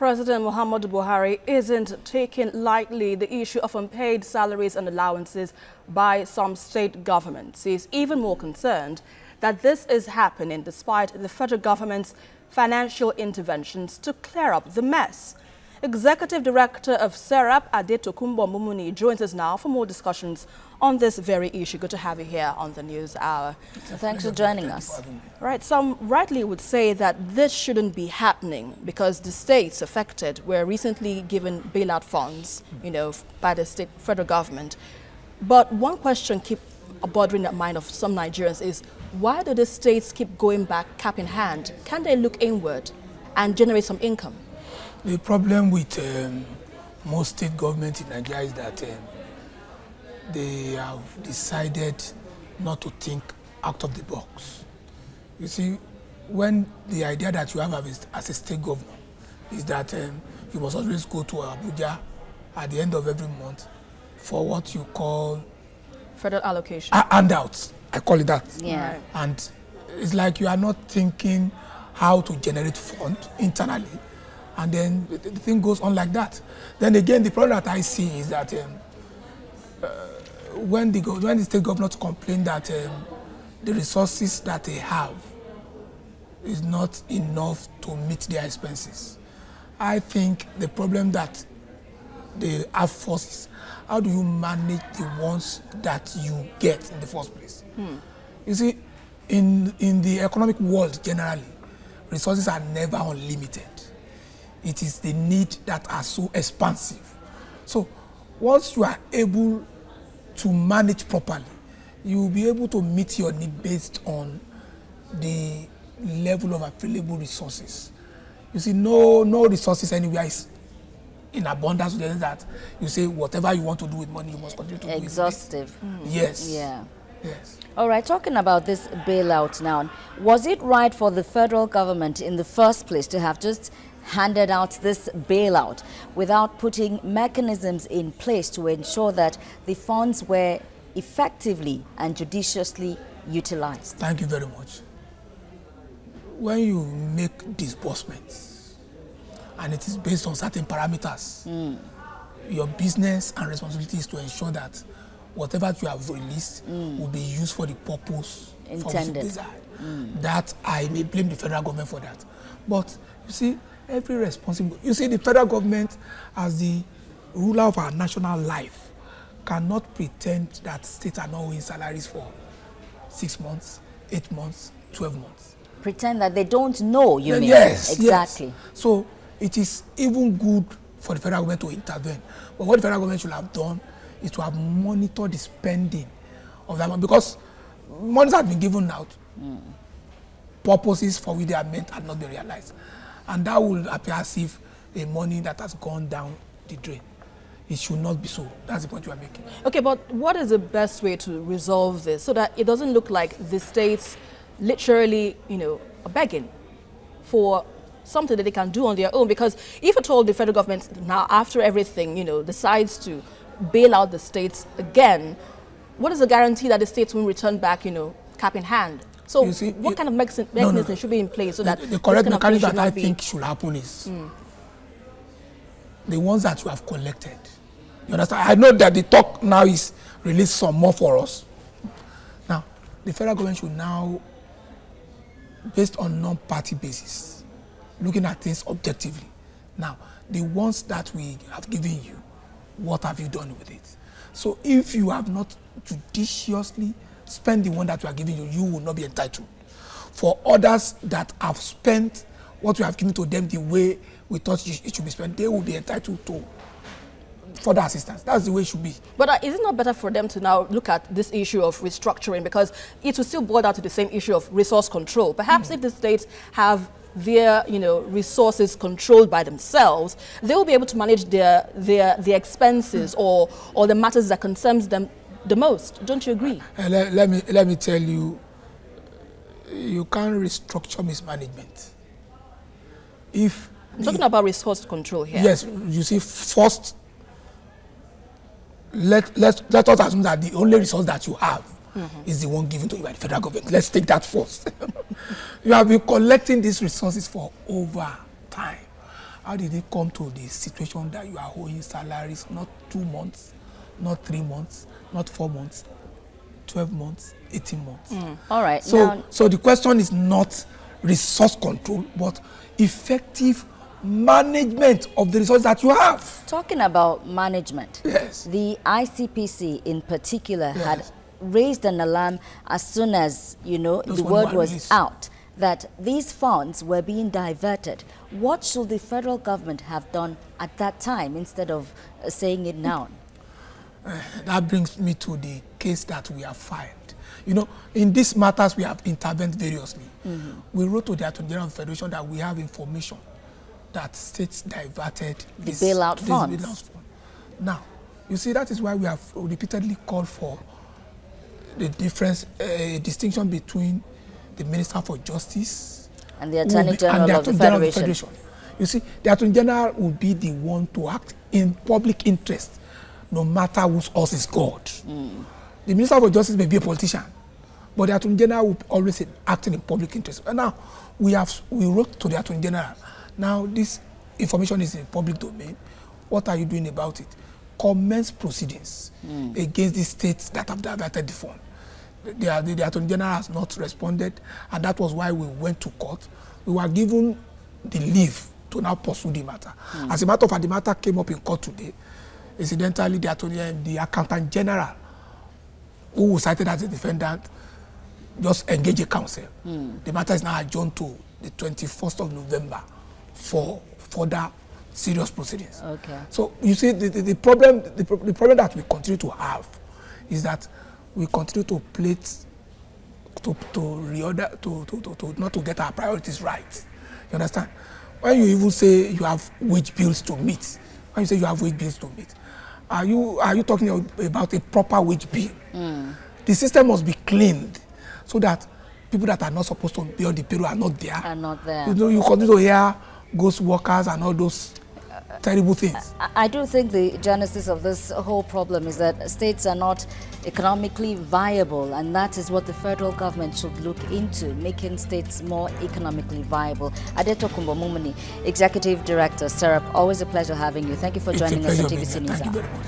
President Muhammadu Buhari isn't taking lightly the issue of unpaid salaries and allowances by some state governments. He is even more concerned that this is happening despite the federal government's financial interventions to clear up the mess. Executive Director of SERAP, Adetokunbo Mumuni, joins us now for more discussions on this very issue. Good to have you here on the News Hour. Thanks for joining us. Right, some rightly would say that this shouldn't be happening because the states affected were recently given bailout funds, by the state federal government. But one question keeps bothering the mind of some Nigerians is, why do the states keep going back cap in hand? Can they look inward and generate some income? The problem with most state governments in Nigeria is that they have decided not to think out of the box. You see, when the idea that you have as a state governor is that you must always go to Abuja at the end of every month for what you call federal allocation. Handouts, I call it that. Yeah. And it's like you are not thinking how to generate funds internally. And then the thing goes on like that. Then again, the problem that I see is that when the state governors complain that the resources that they have is not enough to meet their expenses, I think the problem that they have first is how do you manage the ones that you get in the first place? You see, in the economic world generally, resources are never unlimited. It is the need that are so expansive. So once you are able to manage properly, you will be able to meet your need based on the level of available resources. You see, no resources anywhere is in abundance, with that you say whatever you want to do with money, you must continue to do it. Exhaustive. Yes. Yeah. Yes. All right, talking about this bailout now, was it right for the federal government in the first place to have just handed out this bailout without putting mechanisms in place to ensure that the funds were effectively and judiciously utilized? Thank you very much. When you make disbursements and it is based on certain parameters, your business and responsibility is to ensure that whatever you have released will be used for the purpose for which it is desired. That I may blame the federal government for that. But you see, the federal government, as the ruler of our national life, cannot pretend that states are not owing salaries for 6 months, 8 months, 12 months. Pretend that they don't know, you mean? Yes, exactly. Yes. So it is even good for the federal government to intervene. But what the federal government should have done is to have monitored the spending of that money, because monies have been given out. Purposes for which they are meant have not been realized. And that will appear as if a money that has gone down the drain. It should not be so. That's the point you are making. Okay, but what is the best way to resolve this so that it doesn't look like the states literally, are begging for something that they can do on their own? Because if at all the federal government now, after everything, decides to bail out the states again, what is the guarantee that the states will return back, cap in hand? So you see, what kind of mechanism should be in place so that the correct mechanism that I think should happen is the ones that you have collected. You understand? I know that the talk now is release some more for us. Now, the federal government should now, based on non-party basis, looking at things objectively. Now, the ones that we have given you, what have you done with it? So if you have not judiciously spend the one that we are giving you, you will not be entitled. For others that have spent what we have given to them the way we thought it should be spent, they will be entitled to further assistance. That's the way it should be. But is it not better for them to now look at this issue of restructuring, because it will still boil down to the same issue of resource control? Perhaps if the states have their resources controlled by themselves, they will be able to manage their expenses or the matters that concerns them the most. Don't you agree? Let me tell you, you can't restructure mismanagement. I'm talking about resource control here. Yes, you see, first, let us assume that the only resource that you have is the one given to you by the federal government. Let's take that first. You have been collecting these resources for over time. How did it come to the situation that you are owing salaries, not 2 months, not 3 months, not 4 months, 12 months, 18 months? All right. So the question is not resource control, but effective management of the resources that you have. Talking about management, yes, the ICPC in particular had raised an alarm as soon as, you know, the word was out that these funds were being diverted. What should the federal government have done at that time instead of saying it now? That brings me to the case that we have filed. You know, in these matters, we have intervened variously. We wrote to the Attorney General of the Federation that we have information that states diverted the bailout funds. Now, you see, that is why we have repeatedly called for the difference, distinction between the Minister for Justice and the Attorney General of the Federation. You see, the Attorney General will be the one to act in public interest, no matter whose horse is God. The Minister for Justice may be a politician, but the Attorney General will always act in public interest. And now, we wrote to the Attorney General. Now, this information is in public domain. What are you doing about it? Commence proceedings against the states that have diverted the fund. The Attorney General has not responded, and that was why we went to court. We were given the leave to now pursue the matter. As a matter of fact, the matter came up in court today. Incidentally, the Accountant General, who was cited as a defendant, just engaged a counsel. The matter is now adjourned to the 21st of November for further serious proceedings. Okay. So you see, the problem that we continue to have is that we continue to plate to reorder to not to get our priorities right. You understand? When you even say you have wage bills to meet, when you say you have wage bills to meet, are you talking about a proper wage bill? The system must be cleaned so that people that are not supposed to be on the payroll are not there. Are not there. You know, you continue to hear ghost workers and all those terrible things. I do think the genesis of this whole problem is that states are not economically viable, and that is what the federal government should look into, making states more economically viable. Adetokunbo Mumuni, Executive Director, SERAP, always a pleasure having you. Thank you for joining us on TVC News. Thank you very much.